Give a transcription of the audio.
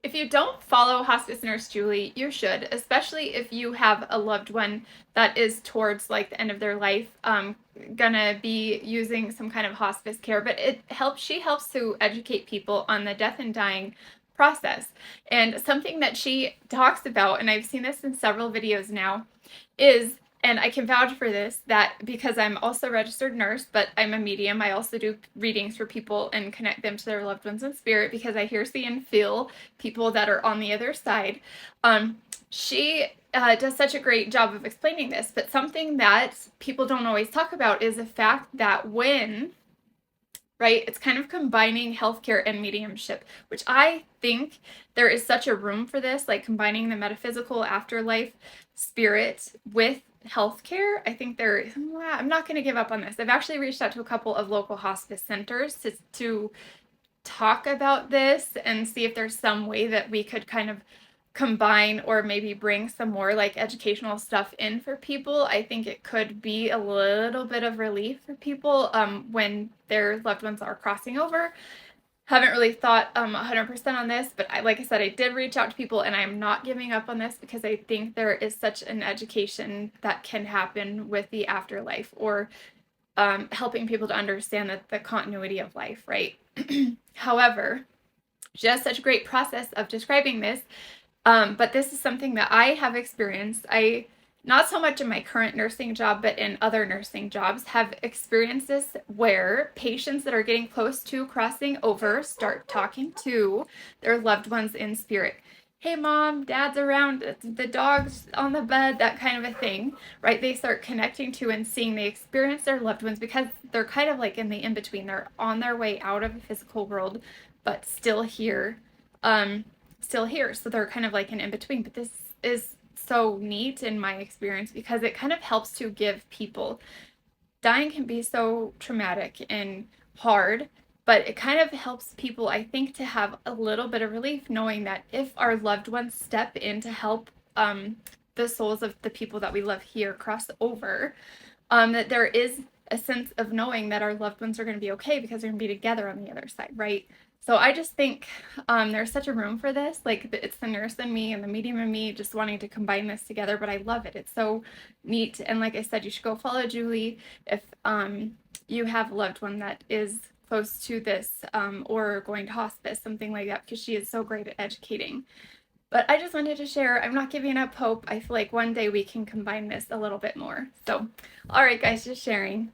If you don't follow Hospice Nurse Julie, you should, especially if you have a loved one that is towards like the end of their life, gonna be using some kind of hospice care. But she helps to educate people on the death and dying process. And something that she talks about, and I've seen this in several videos now, is, and I can vouch for this, that because I'm also a registered nurse, but I'm a medium, I also do readings for people and connect them to their loved ones in spirit because I hear, see, and feel people that are on the other side. She does such a great job of explaining this, but something that people don't always talk about is the fact that right, it's kind of combining healthcare and mediumship, which I think there is such a room for this, like combining the metaphysical afterlife spirit with healthcare. I think I'm not going to give up on this. I've actually reached out to a couple of local hospice centers to talk about this and see if there's some way that we could kind of combine or maybe bring some more like educational stuff in for people. I think it could be a little bit of relief for people when their loved ones are crossing over. Haven't really thought 100% on this, but like I said, I did reach out to people and I'm not giving up on this because I think there is such an education that can happen with the afterlife, or helping people to understand that the continuity of life, right? However, she has such a great process of describing this. But this is something that I have experienced. Not so much in my current nursing job, but in other nursing jobs, have experienced this where patients that are getting close to crossing over start talking to their loved ones in spirit. Hey, mom, dad's around, the dog's on the bed, that kind of a thing, right? They start connecting to and seeing, they experience their loved ones because they're kind of like in the in between. They're on their way out of the physical world, but still here. Still here. So they're kind of like an in between. But this is so neat in my experience because it kind of helps to give people, dying can be so traumatic and hard, but it kind of helps people, I think, to have a little bit of relief knowing that if our loved ones step in to help the souls of the people that we love here cross over, that there is a sense of knowing that our loved ones are going to be okay because they're going to be together on the other side, right? So I just think there's such a room for this. Like it's the nurse and me and the medium and me just wanting to combine this together, but I love it. It's so neat. And like I said, you should go follow Julie if you have a loved one that is close to this, or going to hospice, something like that, because she is so great at educating. But I just wanted to share, I'm not giving up hope. I feel like one day we can combine this a little bit more. So, all right, guys, just sharing.